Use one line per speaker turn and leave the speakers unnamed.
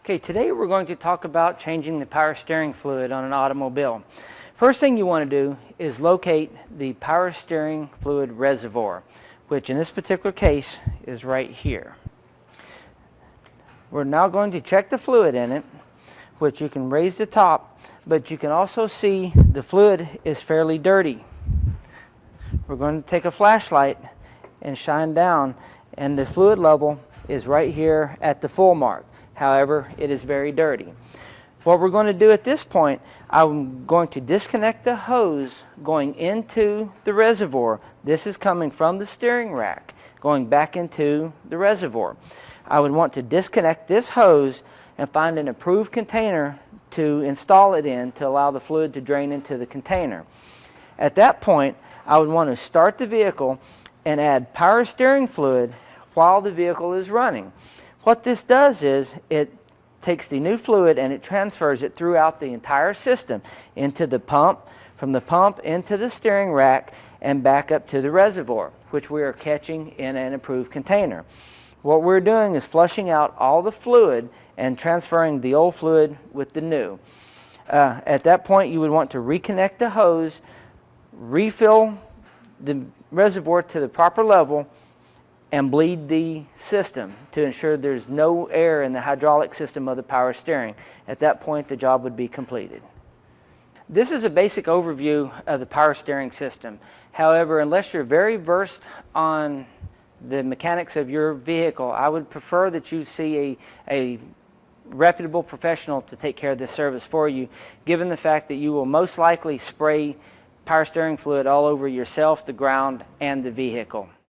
Okay, today we're going to talk about changing the power steering fluid on an automobile. First thing you want to do is locate the power steering fluid reservoir, which in this particular case is right here. We're now going to check the fluid in it, which you can raise the top, but you can also see the fluid is fairly dirty. We're going to take a flashlight and shine down, and the fluid level is right here at the full mark. However, it is very dirty. What we're going to do at this point, I'm going to disconnect the hose going into the reservoir. This is coming from the steering rack, going back into the reservoir. I would want to disconnect this hose and find an approved container to install it in to allow the fluid to drain into the container. At that point, I would want to start the vehicle and add power steering fluid while the vehicle is running. What this does is it takes the new fluid and it transfers it throughout the entire system into the pump, from the pump into the steering rack, and back up to the reservoir, which we are catching in an approved container. What we're doing is flushing out all the fluid and transferring the old fluid with the new. At that point, you would want to reconnect the hose, refill the reservoir to the proper level, and bleed the system to ensure there's no air in the hydraulic system of the power steering. At that point, the job would be completed. This is a basic overview of the power steering system. However, unless you're very versed on the mechanics of your vehicle, I would prefer that you see a reputable professional to take care of this service for you, given the fact that you will most likely spray power steering fluid all over yourself, the ground, and the vehicle.